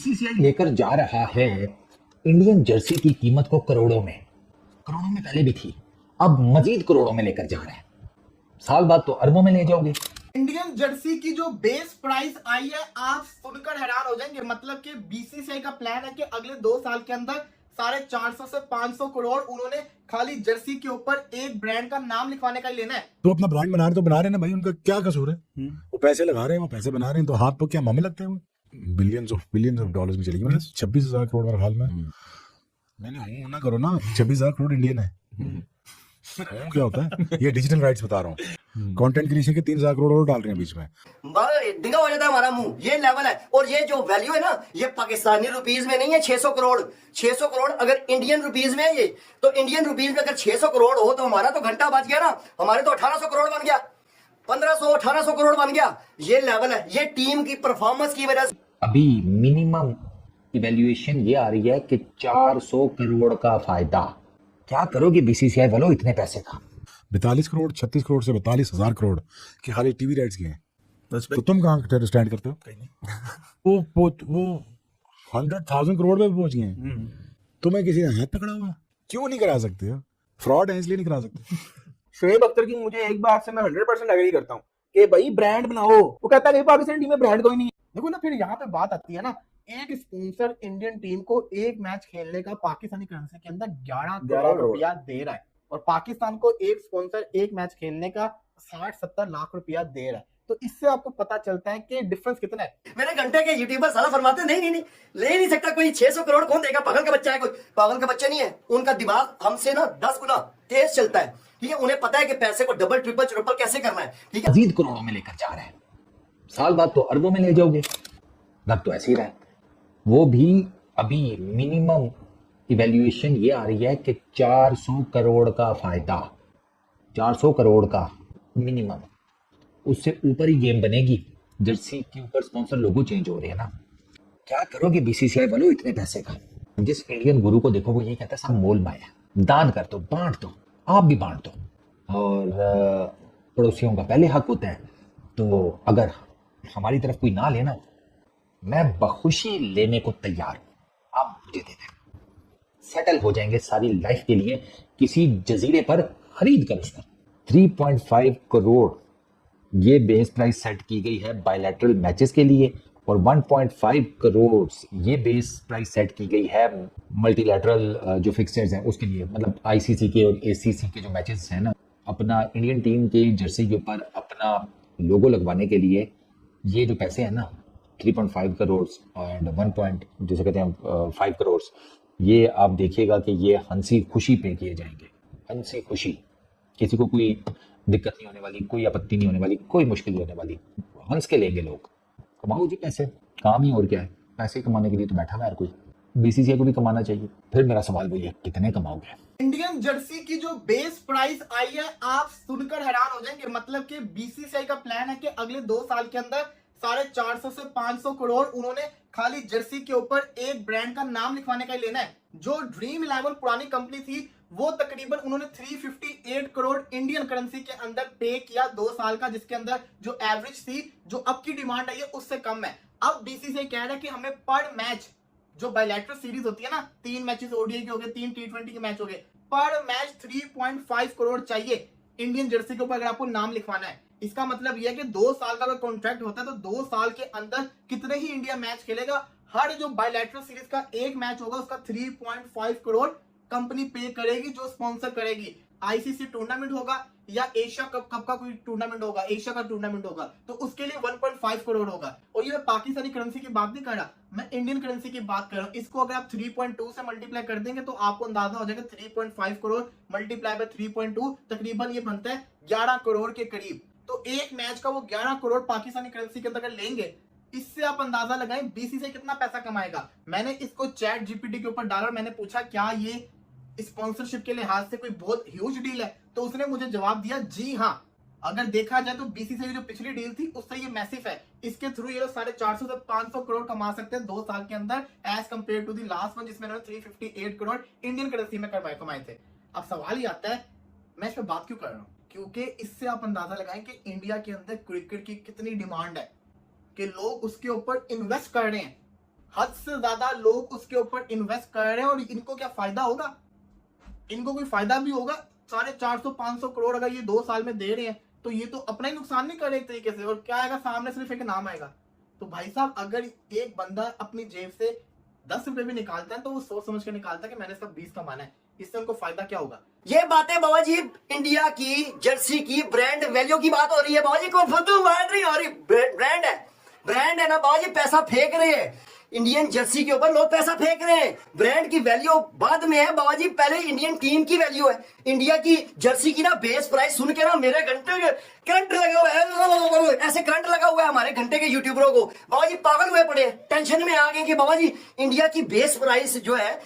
BCCI लेकर जा रहा है इंडियन जर्सी की कीमत को करोड़ों में पहले भी थी, अब मजीद करोड़ों में लेकर जा रहा है। साल बाद तो अरबों में ले जाओगे। इंडियन जर्सी की जो बेस प्राइस आई है, आप सुनकर हैरान हो जाएंगे। मतलब कि बीसीसीआई का प्लान है कि अगले 2 साल के अंदर 450 से 500 करोड़ उन्होंने खाली जर्सी के ऊपर एक ब्रांड का नाम लिखवाने का ही लेना है। तो अपना ब्रांड बना रहे तो बना रहे ना भाई, उनका क्या कसूर है? वो पैसे लगा रहे हैं, वो पैसे बना रहे हैं, तो हाथ तो क्या मामे लगते हैं? बिलियंस ऑफ डॉलर्स में चलेगी। मतलब 26,000 करोड़ मेरे ख्याल में। मैंने हूँ ना करो ना, 26,000 करोड़ इंडियन है। क्या होता है ये? डिजिटल राइट्स बता रहा हूँ। कंटेंट क्रिएशन के 3,000 करोड़ और डाल रहे हैं बीच में। डिंगा हो जाता है हमारा मुंह। ये लेवल है। और ये जो वैल्यू है ना, ये पाकिस्तानी रुपीस में नहीं है। 600 करोड़ अगर इंडियन रुपीस में है ये, तो इंडियन रुपीस में अगर 600 करोड़ हो तो हमारा तो घंटा बच गया ना। हमारे तो 1800 करोड़ बन गया, 1500-1800 करोड़ बन गया। ये लेवल है, ये टीम की परफॉर्मेंस की वजह से। अभी मिनिमम इवैल्यूएशन ये आ रही है कि 400 करोड़ का फायदा। क्या करोगे बीसीसीआई वालों इतने पैसे का? 42 करोड़ 36 करोड़ से 42,000 करोड़ के खाली टीवी राइट्स के हैं। तो तुम कहाँ स्टैंड करते हो? वो 100,000 करोड़ पे पहुंच गए। तुम्हें किसी ने हाथ पकड़ा हुआ? क्यों नहीं करा सकते हो? फ्रॉड है इसलिए नहीं करा सकते। शोएब अख्तर की मुझे एक बात से मैं 100% एग्री करता हूँ कि भाई ब्रांड बनाओ। वो कहता है पाकिस्तान टीम में ब्रांड कोई नहीं है। देखो ना, फिर यहाँ पे बात आती है ना, एक स्पॉन्सर इंडियन टीम को एक मैच खेलने का पाकिस्तानी करेंसी के अंदर 11 करोड़ रुपया दे रहा है, और पाकिस्तान को एक स्पॉन्सर एक मैच खेलने का 60-70 लाख रुपया दे रहा है। तो इससे आपको पता चलता है कि डिफरेंस कितना है। मेरे घंटे के यूट्यूबर साला फरमाते नहीं ले नहीं सकता कोई। 600 करोड़ कौन देगा? पागल का बच्चा है कोई? पागल का बच्चा नहीं है। उनका दिमाग हमसे ना 10 गुना तेज चलता है। ठीक है, उन्हें पता है कि पैसे को डबल ट्रिपल चौपल कैसे करना है। ठीक है, मजीद करोड़ों में लेकर जा रहा है। साल बाद तो अरबों में ले जाओगे। लग तो ऐसे ही रहा है। वो भी अभी मिनिमम इवैल्यूएशन ये आ रही है कि 400 करोड़ का फायदा, 400 करोड़ का मिनिमम। उससे ऊपर ही गेम बनेगी। जर्सी के ऊपर स्पॉन्सर लोगो चेंज हो रहे हैं ना। क्या करोगे बीसीसीआई वालों इतने पैसे का? जिस इंडियन गुरु को देखो वो ये कहता है सब मोल माया, दान कर दो, बांट दो, आप भी बांट दो। और पड़ोसियों का पहले हक होता है। तो अगर हमारी तरफ कोई ना लेना, मैं बखुशी लेने को तैयार हूं। आप मुझे दे दें, सेटल हो जाएंगे सारी लाइफ के लिए किसी जजीरे पर खरीद कर उसका। 3.5 करोड़ ये बेस प्राइस सेट की गई है बायलैटरल मैचेस के लिए, और 1.5 करोड़ ये बेस प्राइस सेट की गई है मल्टीलैटरल जो फिक्सचर्स हैं उसके लिए। मतलब आईसीसी के और एसीसी के जो मैचेस हैं ना, अपना इंडियन टीम के जर्सी के ऊपर अपना लोगो लगवाने के लिए ये जो पैसे हैं ना 3.5 करोड़ एंड 1. जैसे कहते हैं 5 करोड़, ये आप देखिएगा कि ये हंसी खुशी पे किए जाएंगे। हंसी खुशी, किसी को कोई दिक्कत नहीं होने वाली, कोई आपत्ति नहीं होने वाली, कोई मुश्किल नहीं होने वाली। हंस के लेंगे लोग। कमाओ जी पैसे, काम ही और क्या है। पैसे कमाने के लिए तो बैठा हुआ है हर कोई। बीसीसीआई को भी कमाना चाहिए। फिर मेरा सवाल वही है, कितने कमाओगे? इंडियन जर्सी की जो बेस प्राइस आई है, आप सुनकर हैरान हो जाएंगे। मतलब कि बीसीसीआई का प्लान है कि अगले 2 साल के अंदर 450 से 500 करोड़ उन्होंने खाली जर्सी के ऊपर एक ब्रांड का नाम लिखवाने का ही लेना है। जो ड्रीम 11 पुरानी कंपनी थी, वो तकरीबन उन्होंने 358 करोड़ इंडियन करेंसी के अंदर पे किया 2 साल का, जिसके अंदर जो एवरेज थी, जो अब की डिमांड आई है उससे कम है। अब बीसीसीआई कह रहा है कि हमें पर मैच, जो बायलैटरल सीरीज होती है ना, 3 मैचेस ओडीआई के हो गए, 3 T20 के मैच हो गए, पर मैच 3.5 करोड़ चाहिए इंडियन जर्सी के ऊपर अगर आपको नाम लिखवाना है। इसका मतलब यह है कि 2 साल का अगर कॉन्ट्रैक्ट होता है तो 2 साल के अंदर कितने ही इंडिया मैच खेलेगा। हर जो बायलैटरल सीरीज का एक मैच होगा उसका 3.5 करोड़ कंपनी पे करेगी, जो स्पॉन्सर करेगी। आईसीसी टूर्नामेंट होगा या एशिया कप का कोई टूर्नामेंट होगा, एशिया का टूर्नामेंट होगा, तो उसके लिए 1.5 करोड़ होगा। और ये मैं पाकिस्तानी करेंसी की बात नहीं कर रहा, मैं इंडियन करेंसी की बात कर रहा हूँ। इसको अगर आप 3.2 से मल्टीप्लाई कर देंगे तो आपको अंदाजा हो जाएगा 3.5 करोड़ मल्टीप्लाई बाय 3.2 तकरीबन ये बनता है 11 करोड़ के करीब। तो एक मैच का वो 11 करोड़ पाकिस्तानी करेंसी के अंदर लेंगे। इससे आप अंदाजा लगाएं बीसीसीआई कितना पैसा कमाएगा। मैंने इसको चैट जीपीटी के ऊपर डाला, मैंने पूछा क्या ये स्पॉन्सरशिप के लिहाज से कोई बहुत ह्यूज डील है, तो उसने मुझे जवाब दिया जी हाँ। अगर देखा जाए तो बीसीसीआई जो पिछली डील थी उससे ये मैसिव है। इसके थ्रू ये लोग 450 से 500 करोड़ कमा सकते हैं 2 साल के अंदर, as compare to the last one जिसमें उन्होंने 358 करोड़ इंडियन करेंसी में कमाए थे। अब सवाल ही आता है, मैं इस पर बात क्यों कर रहा हूँ, क्योंकि इससे आप अंदाजा लगाएं कि इंडिया के अंदर क्रिकेट की कितनी डिमांड है, कि लोग उसके ऊपर इन्वेस्ट कर रहे हैं। हद से ज्यादा लोग उसके ऊपर इन्वेस्ट कर रहे हैं और इनको क्या फायदा होगा? इनको कोई फायदा भी होगा? 450-500 करोड़ अगर ये 2 साल में दे रहे हैं तो ये तो अपना ही नुकसान नहीं कर रहे एक तरीके से, और क्या आएगा सामने? सिर्फ एक नाम आएगा। तो भाई साहब, अगर एक बंदा अपनी जेब से 10 रुपए भी निकालता है तो वो सोच समझ के निकालता है कि मैंने इसका 20 कमाना है, इससे उनको फायदा क्या होगा? ये बातें बाबा जी इंडिया की जर्सी की ब्रांड वैल्यू की बात हो रही है बाबा जी, कोई फालतू बात नहीं हो रही। ब्रांड है ना बाबा जी, पैसा फेंक रहे हैं इंडियन जर्सी के ऊपर, लोग पैसा फेंक रहे हैं। ब्रांड की वैल्यू बाद में है बाबा जी, पहले इंडियन टीम की वैल्यू है। इंडिया की जर्सी की ना बेस प्राइस सुन के ना मेरे घंटे के करंट लगा हुआ है, ऐसे करंट लगा हुआ है हमारे घंटे के यूट्यूबरों को। बाबा जी पागल हुए पड़े, टेंशन में आ गए कि बाबा जी इंडिया की बेस प्राइस जो है